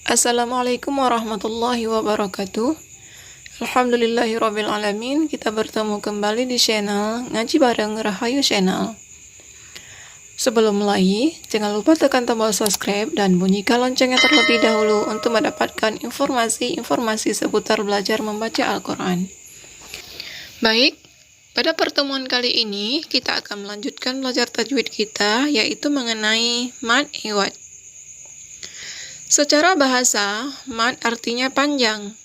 Assalamualaikum warahmatullahi wabarakatuh. Alhamdulillahirrabbilalamin. Kita bertemu kembali di channel Ngaji Bareng Rahayu Channel. Sebelum mulai, jangan lupa tekan tombol subscribe dan bunyikan loncengnya terlebih dahulu untuk mendapatkan informasi-informasi seputar belajar membaca Al-Quran. Baik, pada pertemuan kali ini kita akan melanjutkan belajar tajwid kita, yaitu mengenai mad iwad. Secara bahasa, mad artinya panjang,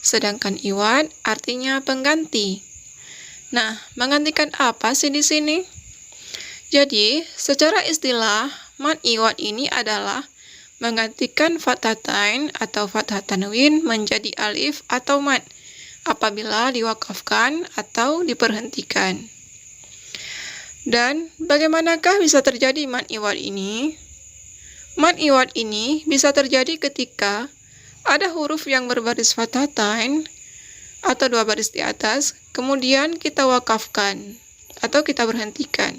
sedangkan iwad artinya pengganti. Nah, menggantikan apa sih di sini? Jadi, secara istilah, mad iwad ini adalah menggantikan fathatain atau fathah tanwin menjadi alif atau mad apabila diwakafkan atau diperhentikan. Dan bagaimanakah bisa terjadi mad iwad ini? Mad iwad ini bisa terjadi ketika ada huruf yang berbaris fathatain atau dua baris di atas, kemudian kita wakafkan atau kita berhentikan.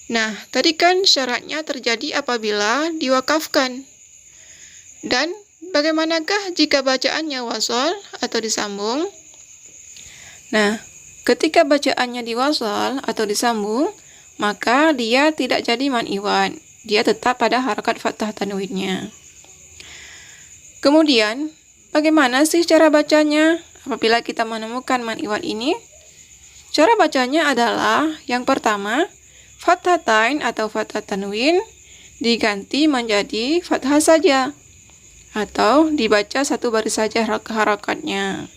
Nah, tadi kan syaratnya terjadi apabila diwakafkan. Dan bagaimanakah jika bacaannya wasol atau disambung? Nah, ketika bacaannya diwasol atau disambung, maka dia tidak jadi mad iwad. Dia tetap pada harakat fathah tanwinnya. Kemudian, bagaimana sih cara bacanya apabila kita menemukan mad iwad ini? Cara bacanya adalah yang pertama, fathatain atau fathah tanwin diganti menjadi fathah saja, atau dibaca satu baris saja harakatnya.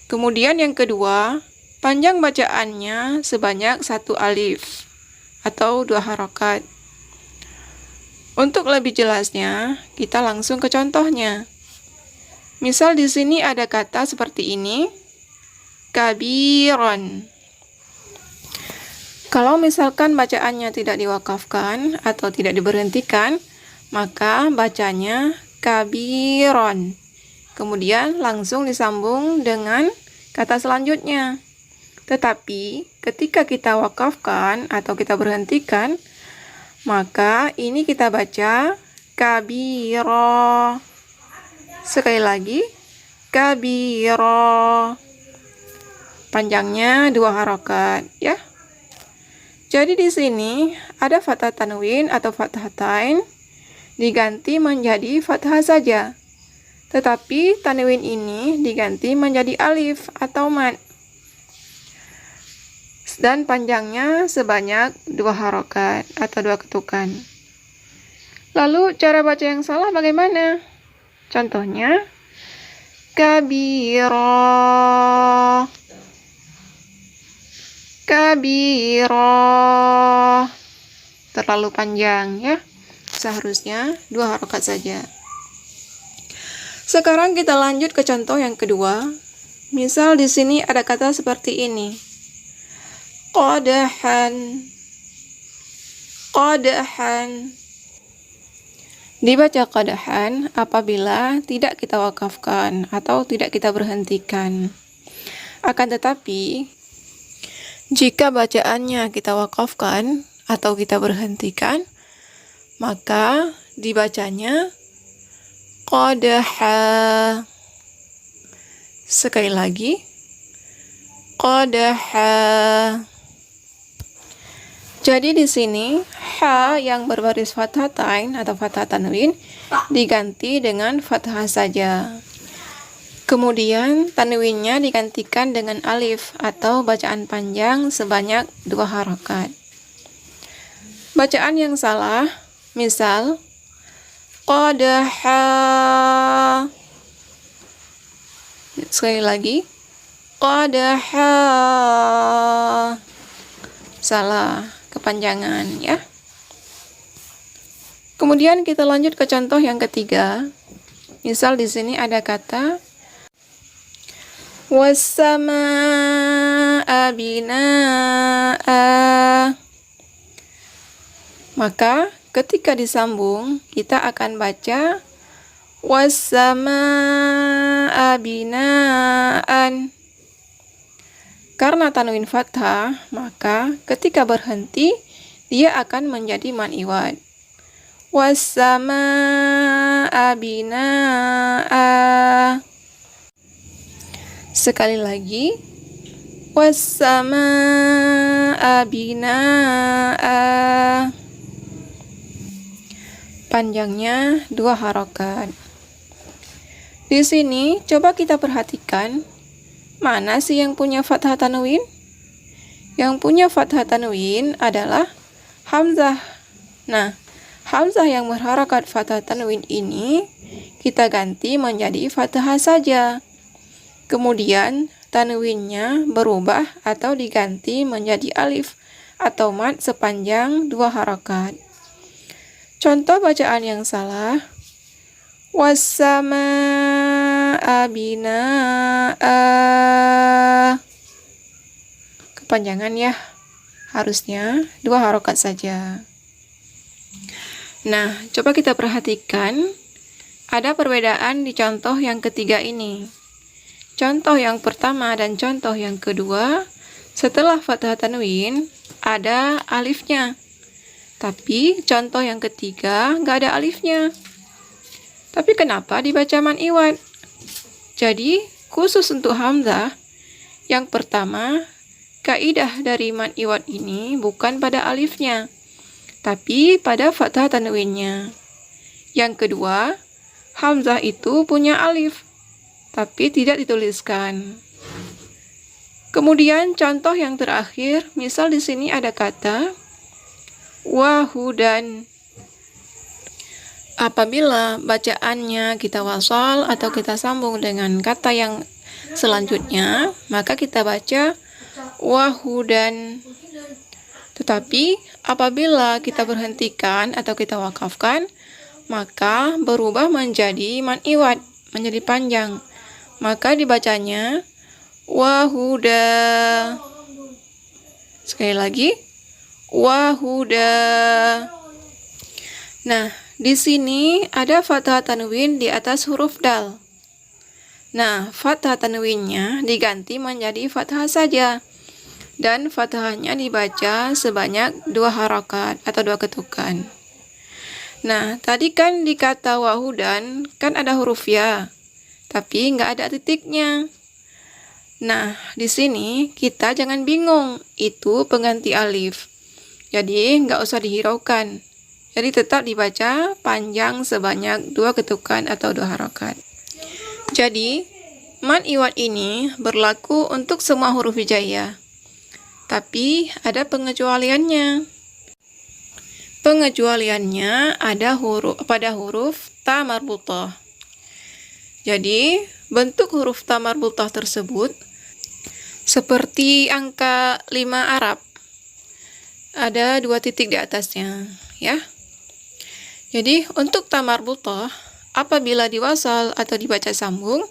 Kemudian yang kedua, panjang bacaannya sebanyak satu alif atau dua harakat. Untuk lebih jelasnya, kita langsung ke contohnya. Misal di sini ada kata seperti ini, kabiron. Kalau misalkan bacaannya tidak diwakafkan atau tidak diberhentikan, maka bacanya kabiron. Kemudian langsung disambung dengan kata selanjutnya. Tetapi ketika kita wakafkan atau kita berhentikan, maka ini kita baca kabiro. Sekali lagi, kabiro. Panjangnya dua harakat, ya. Jadi di sini ada fathah tanwin atau fathatain diganti menjadi fathah saja. Tetapi tanwin ini diganti menjadi alif atau mad. Dan panjangnya sebanyak dua harakat atau dua ketukan. Lalu cara baca yang salah bagaimana? Contohnya, kabiro, kabiro. Terlalu panjang ya. Seharusnya dua harakat saja. Sekarang kita lanjut ke contoh yang kedua. Misal di sini ada kata seperti ini. Qadahan, qadahan. Dibaca qadahan apabila tidak kita wakafkan atau tidak kita berhentikan. Akan tetapi, jika bacaannya kita wakafkan atau kita berhentikan, maka dibacanya qadaha. Sekali lagi, qadaha. Jadi di sini ha yang berbaris fathatain atau fathah tanwin diganti dengan fathah saja. Kemudian tanwinnya digantikan dengan alif atau bacaan panjang sebanyak dua harakat. Bacaan yang salah, misal qadaha. Sekali lagi, qadaha. Salah. Kepanjangan ya. Kemudian kita lanjut ke contoh yang ketiga. Misal di sini ada kata was-samaa'a binaa'a. Maka ketika disambung kita akan baca was-samaa'a binaa'an. Karena tanwin fathah, maka ketika berhenti, dia akan menjadi mad iwad. was-samaa'a binaa'a. Sekali lagi, was-samaa'a binaa'a. Panjangnya 2 harokat. Di sini coba kita perhatikan, mana sih yang punya fathah tanwin? Yang punya fathah tanwin adalah hamzah. Nah, hamzah yang berharokat fathah tanwin ini kita ganti menjadi fathah saja. Kemudian tanwinnya berubah atau diganti menjadi alif atau mad sepanjang 2 harokat. Contoh bacaan yang salah, was-samaa'a binaa'a. Kepanjangan ya, harusnya 2 harokat saja. Nah, coba kita perhatikan, ada perbedaan di contoh yang ketiga ini. Contoh yang pertama dan contoh yang kedua, setelah fathah tanwin, ada alifnya. Tapi contoh yang ketiga nggak ada alifnya. Tapi kenapa dibaca mad iwad? Jadi khusus untuk hamzah, yang pertama, kaidah dari mad iwad ini bukan pada alifnya, tapi pada fathah tanwinnya. Yang kedua, hamzah itu punya alif, tapi tidak dituliskan. Kemudian contoh yang terakhir, misal di sini ada kata wahudan. Apabila bacaannya kita wasal atau kita sambung dengan kata yang selanjutnya, maka kita baca wahudan. Tetapi apabila kita berhentikan atau kita wakafkan, maka berubah menjadi mad iwad, menjadi panjang. Maka dibacanya wahuda. Sekali lagi, wahuda. Nah, di sini ada fathah tanwin di atas huruf dal. Nah, fathah tanwinnya diganti menjadi fathah saja. Dan fathahnya dibaca sebanyak 2 harokat atau 2 ketukan. Nah, tadi kan di kata wahudan kan ada huruf ya, tapi nggak ada titiknya. Nah, di sini kita jangan bingung, itu pengganti alif. Jadi, nggak usah dihiraukan. Jadi, tetap dibaca panjang sebanyak 2 ketukan atau 2 harokat. Jadi, mad iwad ini berlaku untuk semua huruf hijaiyah. Tapi, ada pengecualiannya. Pengecualiannya ada pada huruf ta marbutah. Jadi, bentuk huruf ta marbutah tersebut seperti angka 5 Arab. Ada 2 titik di atasnya, ya. Jadi, untuk ta marbutah, apabila diwasal atau dibaca sambung,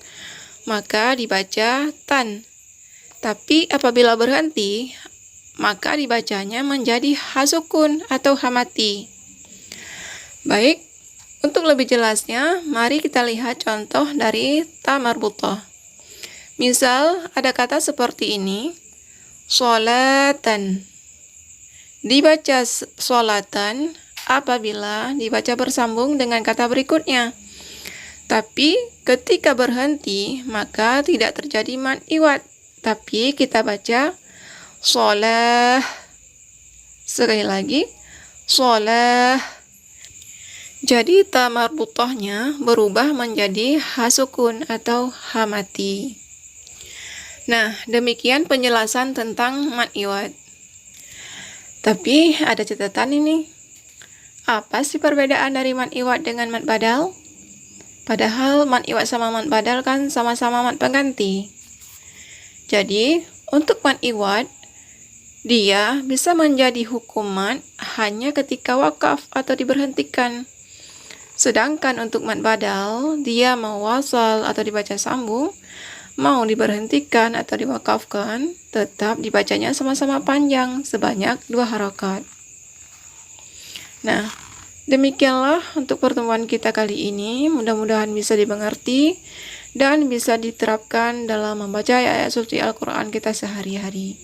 maka dibaca tan. Tapi apabila berhenti, maka dibacanya menjadi hasukun atau hamati. Baik, untuk lebih jelasnya, mari kita lihat contoh dari ta marbutah. Misal, ada kata seperti ini, sholatan. Dibaca sholatan apabila dibaca bersambung dengan kata berikutnya. Tapi, ketika berhenti, maka tidak terjadi mad iwad. Tapi, kita baca sholah. Sekali lagi, sholah. Jadi, ta marbutahnya berubah menjadi hasukun atau hamati. Nah, demikian penjelasan tentang mad iwad. Tapi ada catatan ini. Apa sih perbedaan dari mad iwad dengan mad badal? Padahal mad iwad sama mad badal kan sama-sama mad pengganti. Jadi, untuk mad iwad, dia bisa menjadi hukum mad hanya ketika wakaf atau diberhentikan. Sedangkan untuk mad badal, dia mau wasal atau dibaca sambung, mau diberhentikan atau diwakafkan, tetap dibacanya sama-sama panjang, sebanyak 2 harokat. Nah, demikianlah untuk pertemuan kita kali ini. Mudah-mudahan bisa dimengerti dan bisa diterapkan dalam membaca ayat suci Al-Quran kita sehari-hari.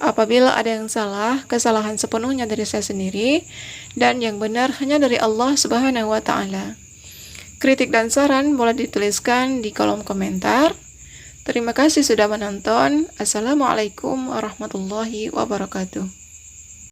Apabila ada yang salah, kesalahan sepenuhnya dari saya sendiri, dan yang benar hanya dari Allah Subhanahu wa Ta'ala. Kritik dan saran boleh dituliskan di kolom komentar. Terima kasih sudah menonton. Assalamualaikum warahmatullahi wabarakatuh.